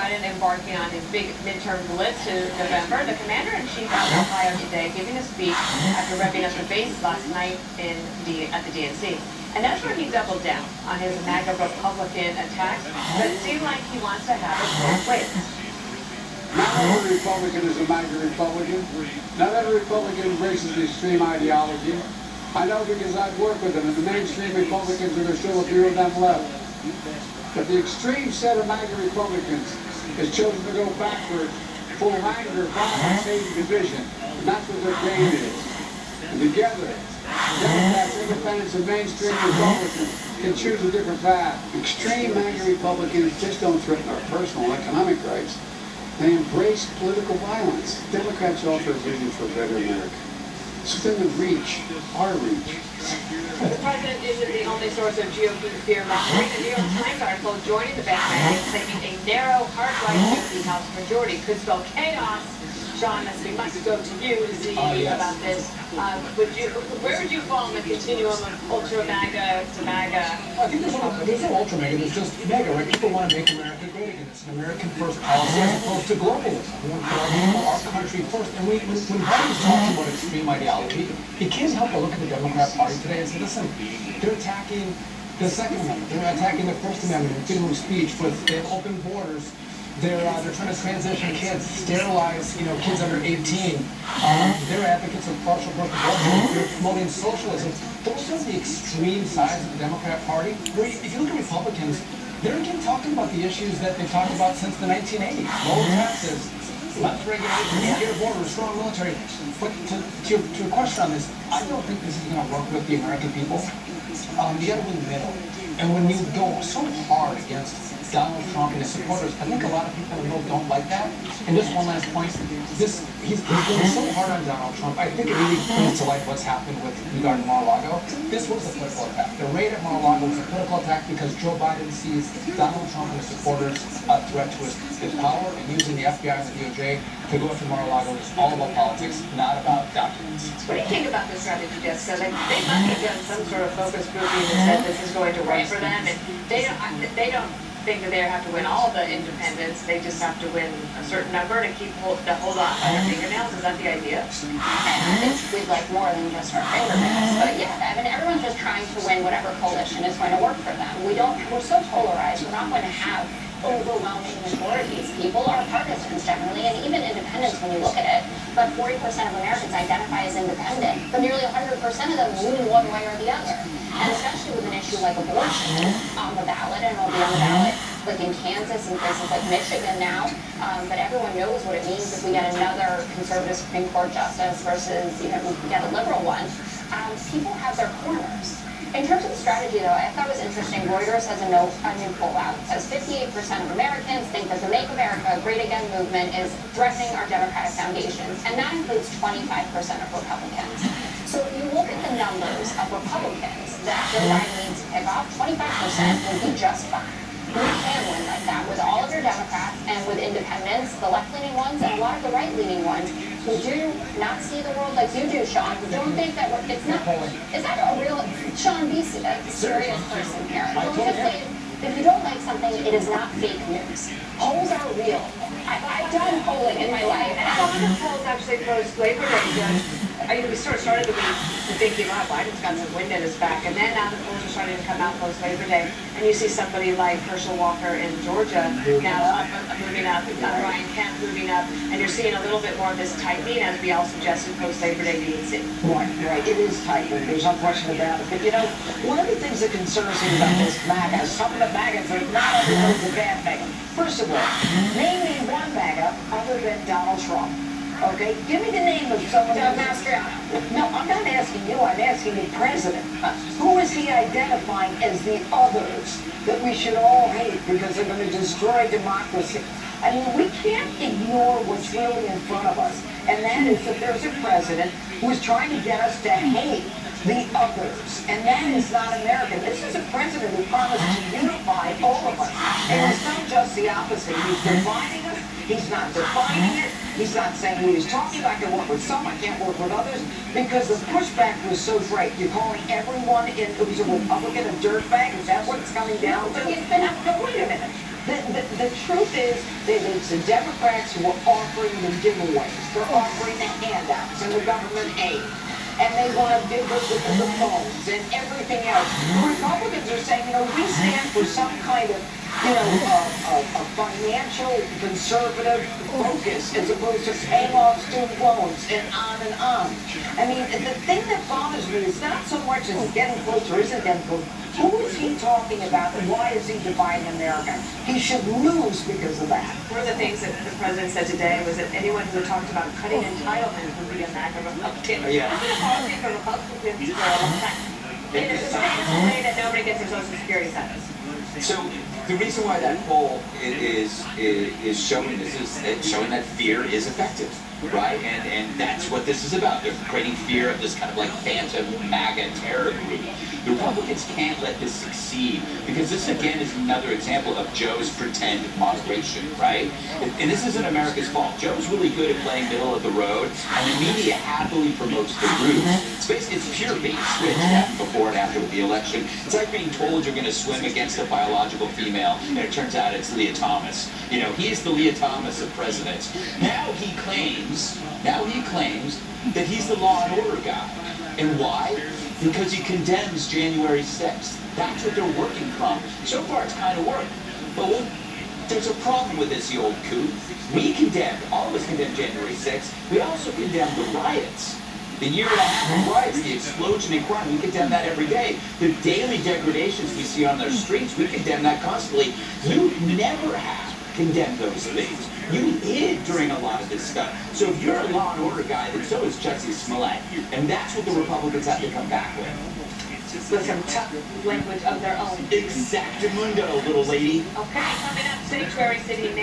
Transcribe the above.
Biden embarking on his big midterm blitz to November. The commander-in-chief out in Ohio today giving a speech after revving up the base last night at the DNC. And that's where he doubled down on his MAGA Republican attacks, but it seemed like he wants to have it both ways. Not every Republican is a MAGA Republican. Not every Republican embraces the extreme ideology. I know because I've worked with them, and the mainstream Republicans, and there's still a few of them left. But the extreme set of MAGA Republicans has chosen to go backward, full of anger, violence, hate, and division. And that's what their game is. And together, Democrats, independents, and mainstream Republicans can choose a different path. Extreme MAGA Republicans just don't threaten our personal economic rights. They embrace political violence. Democrats offer a vision for a better America. It's within the reach, our reach. The president isn't the only source of GOP fear mongering. The New York Times article joining the bandwagon, claiming a narrow, hard-right GOP House majority could spell chaos. Sean, we must go to you to see about this. Where would you fall in the continuum of ultra MAGA to MAGA? I think there's no ultra MAGA, there's just MAGA, right? People want to make America great again. It's an American first policy as opposed to globalism. We want to put our people, our country first. And when Biden's talking about extreme ideology, he can't help but look at the Democrat Party today and say, listen, they're attacking the Second Amendment, they're attacking the First Amendment and freedom of speech with they have open borders. They're trying to transition kids, sterilize, kids under 18. They're advocates of partial birth abortion. They're promoting socialism. Those are the extreme sides of the Democrat Party. Where if you look at Republicans, they're again talking about the issues that they've talked about since the 1980s. Lower taxes, less regulation, secure borders, strong military. But to your question on this, I don't think this is going to work with the American people. You got to win the middle. And when you go so hard against Donald Trump and his supporters, I think a lot of people in the world don't like that. And just one last point, he's going so hard on Donald Trump. I think it really brings to light what's happened regarding Mar-a-Lago. This was a political attack. The raid at Mar-a-Lago was a political attack because Joe Biden sees Donald Trump and his supporters a threat to his power, and using the FBI and the DOJ to go after Mar-a-Lago is all about politics, not about documents. What do you think about this strategy, Jessica? They must have done some sort of focus grouping that said this is going to work for them, and they don't think that they have to win all the independents. They just have to win a certain number to hold on by their fingernails. Is that the idea? And I think we'd like more than just our fingernails. But yeah, I mean, everyone's just trying to win whatever coalition is going to work for them. We're so polarized. We're not going to have overwhelming majorities. People are partisans generally, and even independents when you look at it. But 40% of Americans identify as independent, but nearly 100% of them lean one way or the other. And especially with an issue like abortion on the ballot, and it'll be on the ballot like in Kansas and places like Michigan now. But everyone knows what it means if we get another conservative Supreme Court justice versus we get a liberal one. People have their corners. In terms of the strategy, though, I thought it was interesting. Reuters has a new poll out. It says 58% of Americans think that the Make America Great Again movement is threatening our democratic foundations, and that includes 25% of Republicans. So if you look at the numbers of Republicans that Joe Biden needs to pick off, 25% would be just fine. We can win like that with all of your Democrats and with independents, the left-leaning ones, and a lot of the right-leaning ones who do not see the world like you do, Sean, who don't think that it's not. Is that a real Sean B. a serious person here? Let me just say, if you don't like something, it is not fake news. Polls are real. I've done polling in my life. And a lot of polls actually post Labor Day. We sort of started the week thinking, wow, Biden's got some wind in his back. And then now the polls are starting to come out post Labor Day. And you see somebody like Herschel Walker in Georgia now moving up, Ryan Kemp moving up. And you're seeing a little bit more of this tightening, as we all suggested post Labor Day DNC. Right. It is tightening. There's no question about it. But, one of the things that concerns me about this MAGA, some of the MAGAs are not everybody's a bad MAGA. First of all, name me one MAGA other than Donald Trump. Okay? Give me the name of someone. Doug Mastriano. No, I'm not asking you. I'm asking the president. Who is he identifying as the others that we should all hate because they're going to destroy democracy? I mean, we can't ignore what's really in front of us. And that is that there's a president who is trying to get us to hate the others. And that is not American. This is a president who promised to unify all of us. And it's not just the opposite. He's dividing us. He's not defining it. He's not saying who he's talking about. I can work with some, I can't work with others. Because the pushback was so great. You're calling everyone who's a Republican a dirtbag? Is that what it's coming down to? He's been up. No, wait a minute. The truth is that it's the Democrats who are offering the giveaways. They're offering the handouts and the government aid. And they want to bid with the phones and everything else. The Republicans are saying, we stand for some kind of, a financial conservative focus as opposed to paying off student loans and on and on. I mean, the thing that bothers me is not so much as getting close or isn't getting close. Who is he talking about and why is he dividing America? He should lose because of that. One of the things that the president said today was that anyone who talked about cutting entitlements would be a MAGA Republican. Yeah. I'm going to policy for Republicans for a long time. It is the way that nobody gets their Social Security status. So the reason why that poll is showing this is showing that fear is effective, right? And that's what this is about. They're creating fear of this kind of like phantom MAGA terror group. The Republicans can't let this succeed because this again is another example of Joe's pretend moderation, right? And this isn't America's fault. Joe's really good at playing middle of the road, and the media happily promotes the groups. It's pure bait switch happened before and after with the election. It's like being told you're going to swim against a biological female, and it turns out it's Leah Thomas. He's the Leah Thomas of presidents. Now he claims that he's the law and order guy. And why? Because he condemns January 6th. That's what they're working from. So far, it's kind of worked. But there's a problem with this, you old coot. All of us condemned January 6th. We also condemned the riots. The year and a half of riots, the explosion in crime, we condemn that every day. The daily degradations we see on their streets, we condemn that constantly. You never have condemned those things. You hid during a lot of this stuff. So if you're a law and order guy, then so is Jussie Smollett. And that's what the Republicans have to come back with. With some tough language of their own. Exactamundo, little lady. Okay, coming up, Sanctuary City.